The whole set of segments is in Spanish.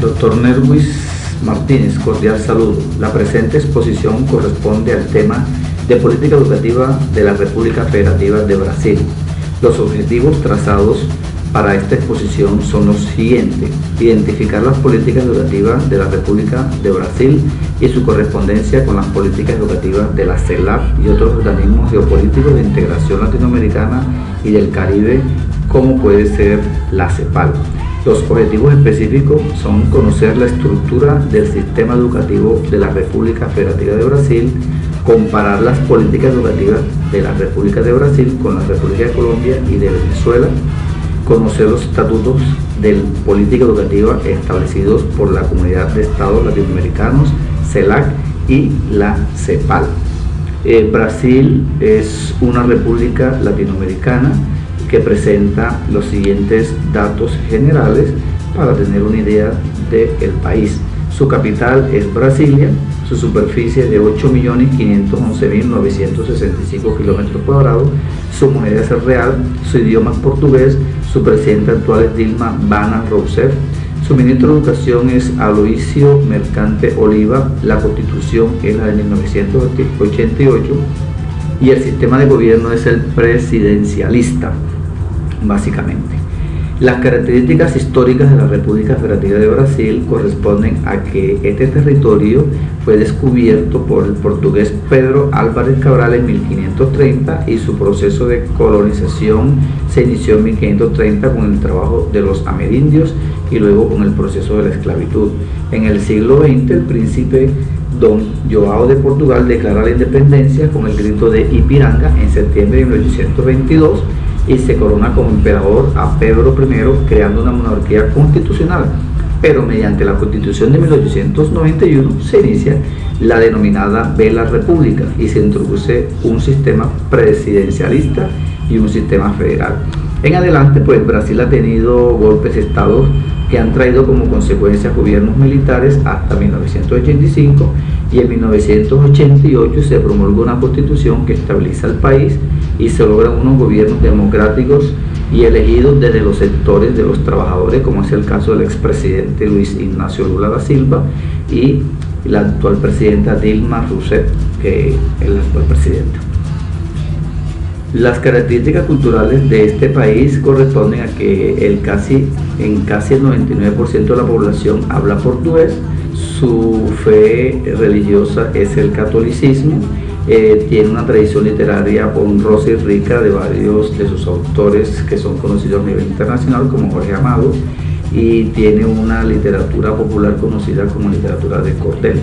Doctor Nerwis Martínez, cordial saludo. La presente exposición corresponde al tema de política educativa de la República Federativa de Brasil. Los objetivos trazados para esta exposición son los siguientes: identificar las políticas educativas de la República de Brasil y su correspondencia con las políticas educativas de la CELAC y otros organismos geopolíticos de integración latinoamericana y del Caribe, como puede ser la CEPAL. Los objetivos específicos son conocer la estructura del sistema educativo de la República Federativa de Brasil, comparar las políticas educativas de la República de Brasil con la República de Colombia y de Venezuela, conocer los estatutos de política educativa establecidos por la Comunidad de Estados Latinoamericanos, CELAC y la CEPAL. Brasil es una república latinoamericana que presenta los siguientes datos generales para tener una idea del país. Su capital es Brasilia, su superficie de 8.511.965 kilómetros cuadrados, su moneda es el real, su idioma es portugués, su presidente actual es Dilma Vana Rousseff, su ministro de Educación es Aloysio Mercante Oliva, la constitución es la de 1988 y el sistema de gobierno es el presidencialista, básicamente. Las características históricas de la República Federativa de Brasil corresponden a que este territorio fue descubierto por el portugués Pedro Álvares Cabral en 1530 y su proceso de colonización se inició en 1530 con el trabajo de los amerindios y luego con el proceso de la esclavitud. En el siglo XX, el príncipe Don João de Portugal declara la independencia con el grito de Ipiranga en septiembre de 1822 y se corona como emperador a Pedro I, creando una monarquía constitucional, pero mediante la Constitución de 1891 se inicia la denominada Bela República y se introduce un sistema presidencialista y un sistema federal. En adelante, pues Brasil ha tenido golpes de estado que han traído como consecuencia gobiernos militares hasta 1985 y en 1988 se promulgó una constitución que estabiliza el país y se logran unos gobiernos democráticos y elegidos desde los sectores de los trabajadores, como es el caso del expresidente Luis Ignacio Lula da Silva y la actual presidenta Dilma Rousseff, que es la actual presidenta. Las características culturales de este país corresponden a que en casi el 99% de la población habla portugués, su fe religiosa es el catolicismo, tiene una tradición literaria honrosa y rica de varios de sus autores que son conocidos a nivel internacional como Jorge Amado, y tiene una literatura popular conocida como literatura de cordel.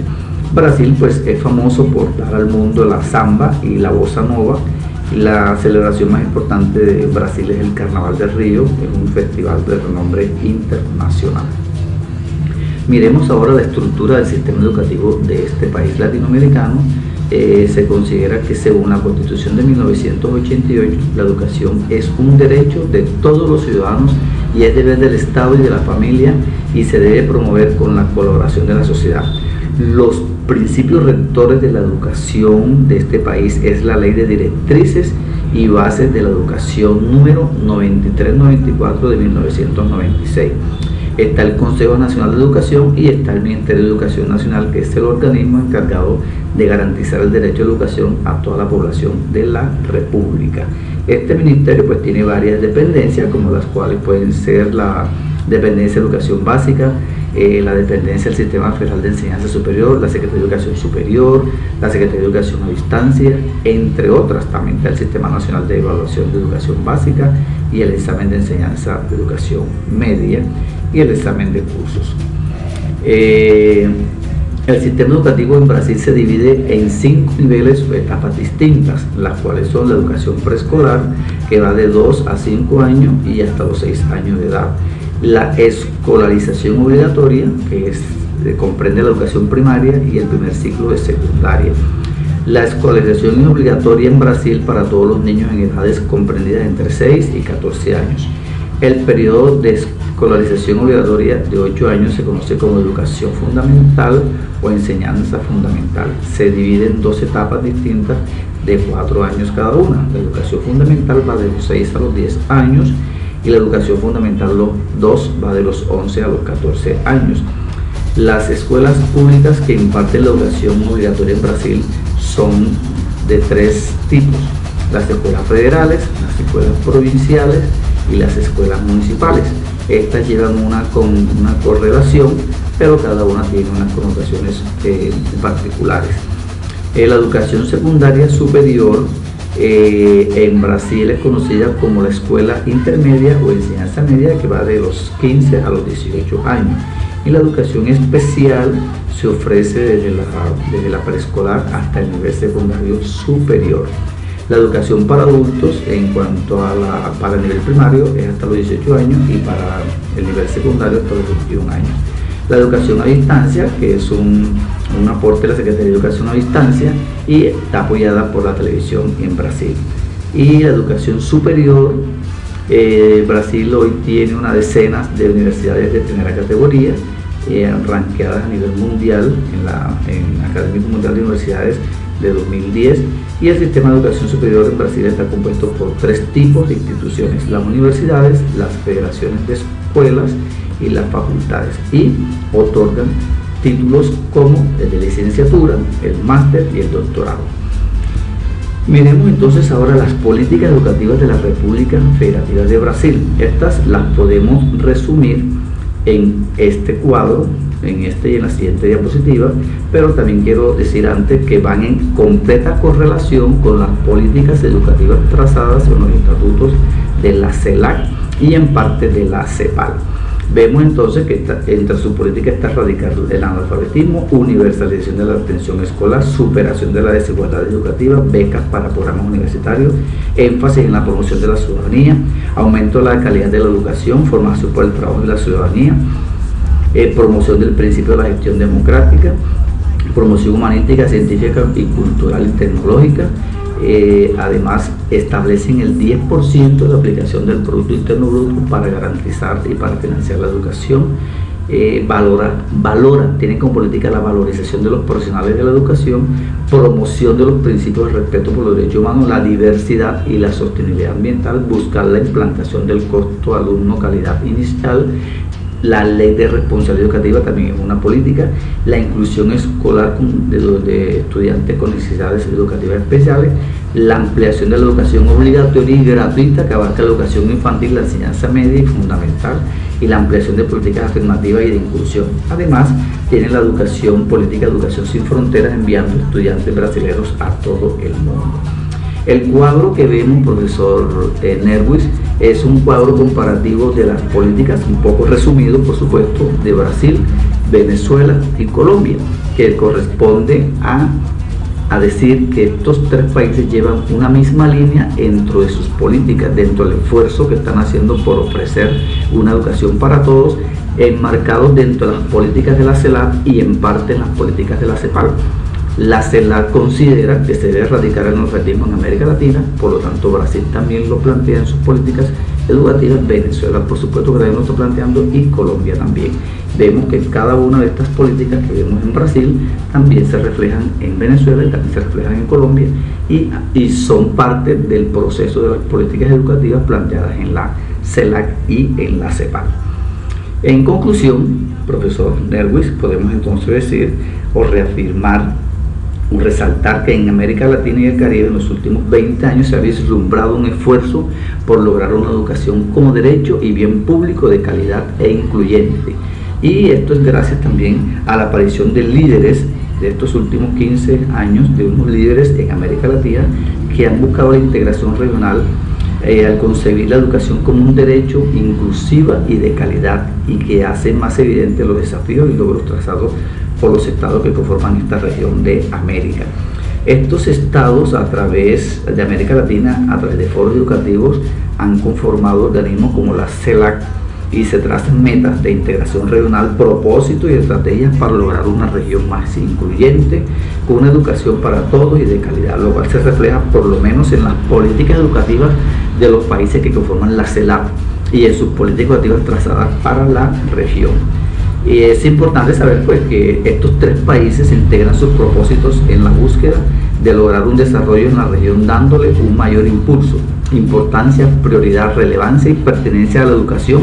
Brasil pues es famoso por dar al mundo la samba y la bossa nova. La celebración más importante de Brasil es el Carnaval del Río, es un festival de renombre internacional. Miremos ahora la estructura del sistema educativo de este país latinoamericano. Se considera que según la Constitución de 1988, la educación es un derecho de todos los ciudadanos y es deber del Estado y de la familia y se debe promover con la colaboración de la sociedad. Los principios rectores de la educación de este país es la Ley de Directrices y Bases de la Educación número 9394 de 1996. Está el Consejo Nacional de Educación y está el Ministerio de Educación Nacional, que es el organismo encargado de garantizar el derecho a educación a toda la población de la República. Este ministerio pues tiene varias dependencias, como las cuales pueden ser la Dependencia de Educación Básica, la dependencia del Sistema Federal de Enseñanza Superior, la Secretaría de Educación Superior, la Secretaría de Educación a Distancia, entre otras. También está el Sistema Nacional de Evaluación de Educación Básica y el examen de enseñanza de educación media y el examen de cursos. El sistema educativo en Brasil se divide en 5 niveles o etapas distintas, las cuales son la educación preescolar, que va de 2 a 5 años y hasta los 6 años de edad. La escolarización obligatoria, que comprende la educación primaria y el primer ciclo de secundaria. La escolarización es obligatoria en Brasil para todos los niños en edades comprendidas entre 6 y 14 años. El periodo de escolarización obligatoria de 8 años se conoce como educación fundamental o enseñanza fundamental. Se divide en 2 etapas distintas de 4 años cada una. La educación fundamental va de los 6 a los 10 años y la educación fundamental 2 va de los 11 a los 14 años. Las escuelas públicas que imparten la educación obligatoria en Brasil son de tres tipos: las escuelas federales, las escuelas provinciales y las escuelas municipales. Estas llevan una correlación, pero cada una tiene unas connotaciones particulares. La educación secundaria superior en Brasil es conocida como la escuela intermedia o enseñanza media, que va de los 15 a los 18 años. Y la educación especial se ofrece desde la preescolar hasta el nivel secundario superior. La educación para adultos en cuanto para el nivel primario es hasta los 18 años y para el nivel secundario hasta los 21 años. La educación a distancia, que es un aporte de la Secretaría de Educación a Distancia y está apoyada por la televisión en Brasil. Y la educación superior, Brasil hoy tiene una decena de universidades de primera categoría, ranqueadas a nivel mundial en la Academia Mundial de Universidades de 2010, y el sistema de educación superior en Brasil está compuesto por tres tipos de instituciones: las universidades, las federaciones de escuelas y las facultades, y otorgan títulos como el de licenciatura, el máster y el doctorado. Miremos entonces ahora las políticas educativas de la República Federativa de Brasil. Estas las podemos resumir en este cuadro, en este y en la siguiente diapositiva, pero también quiero decir antes que van en completa correlación con las políticas educativas trazadas en los estatutos de la CELAC y en parte de la CEPAL. Vemos entonces que entre su política está radicar el analfabetismo, universalización de la atención escolar, superación de la desigualdad educativa, becas para programas universitarios, énfasis en la promoción de la ciudadanía, aumento de la calidad de la educación, formación por el trabajo de la ciudadanía, promoción del principio de la gestión democrática, promoción humanística, científica y cultural y tecnológica. Además, establecen el 10% de aplicación del Producto Interno Bruto para garantizar y para financiar la educación. Tienen como política la valorización de los profesionales de la educación, promoción de los principios de respeto por los derechos humanos, la diversidad y la sostenibilidad ambiental, buscar la implantación del costo alumno calidad inicial. La ley de responsabilidad educativa también es una política, la inclusión escolar de estudiantes con necesidades educativas especiales, la ampliación de la educación obligatoria y gratuita que abarca la educación infantil, la enseñanza media y fundamental, y la ampliación de políticas afirmativas y de inclusión. Además, tiene la política de educación sin fronteras, enviando estudiantes brasileños a todo el mundo. El cuadro que vemos, profesor Nerwis, es un cuadro comparativo de las políticas, un poco resumido, por supuesto, de Brasil, Venezuela y Colombia, que corresponde a decir que estos tres países llevan una misma línea dentro de sus políticas, dentro del esfuerzo que están haciendo por ofrecer una educación para todos, enmarcados dentro de las políticas de la CELAC y en parte en las políticas de la CEPAL. La CELAC considera que se debe erradicar el analfabetismo en América Latina, por lo tanto Brasil también lo plantea en sus políticas educativas, Venezuela por supuesto que también lo está planteando y Colombia también. Vemos que cada una de estas políticas que vemos en Brasil también se reflejan en Venezuela y también se reflejan en Colombia y son parte del proceso de las políticas educativas planteadas en la CELAC y en la CEPAL. En conclusión, profesor Nerwis, podemos entonces decir o reafirmar o resaltar que en América Latina y el Caribe en los últimos 20 años se ha vislumbrado un esfuerzo por lograr una educación como derecho y bien público de calidad e incluyente. Y esto es gracias también a la aparición de líderes de estos últimos 15 años, de unos líderes en América Latina que han buscado la integración regional al concebir la educación como un derecho inclusiva y de calidad, y que hace más evidente los desafíos y logros trazados por los estados que conforman esta región de América. Estos estados a través de América Latina, a través de foros educativos, han conformado organismos como la CELAC y se trazan metas de integración regional, propósitos y estrategias para lograr una región más incluyente, con una educación para todos y de calidad, lo cual se refleja por lo menos en las políticas educativas de los países que conforman la CELAC y en sus políticas educativas trazadas para la región. Y es importante saber pues que estos tres países integran sus propósitos en la búsqueda de lograr un desarrollo en la región, dándole un mayor impulso, importancia, prioridad, relevancia y pertenencia a la educación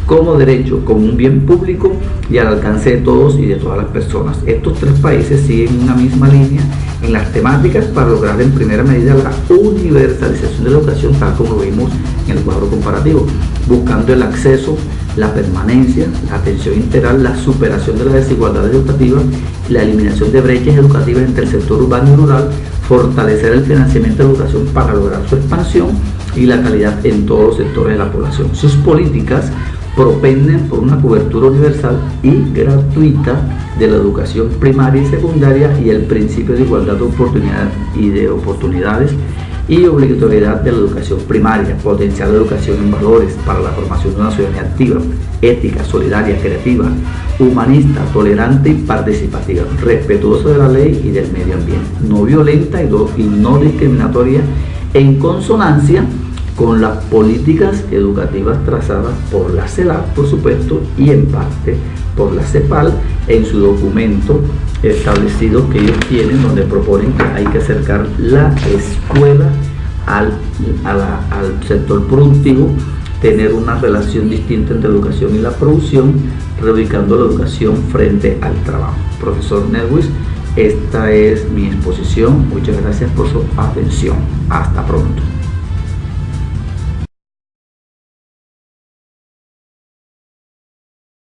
como derecho, como un bien público y al alcance de todos y de todas las personas. Estos tres países siguen una misma línea en las temáticas para lograr en primera medida la universalización de la educación, tal como lo vimos en el cuadro comparativo, buscando el acceso, la permanencia, la atención integral, la superación de las desigualdades educativas, la eliminación de brechas educativas entre el sector urbano y rural, fortalecer el financiamiento de la educación para lograr su expansión y la calidad en todos los sectores de la población. Sus políticas propenden por una cobertura universal y gratuita de la educación primaria y secundaria y el principio de igualdad de oportunidades y obligatoriedad de la educación primaria, potenciar la educación en valores para la formación de una ciudadanía activa, ética, solidaria, creativa, humanista, tolerante y participativa, respetuosa de la ley y del medio ambiente, no violenta y no discriminatoria, en consonancia con las políticas educativas trazadas por la CELAC, por supuesto, y en parte por la CEPAL en su documento establecido que ellos tienen, donde proponen que hay que acercar la escuela al sector productivo, tener una relación distinta entre educación y la producción, reubicando la educación frente al trabajo. Profesor Nerwis, esta es mi exposición. Muchas gracias por su atención. Hasta pronto.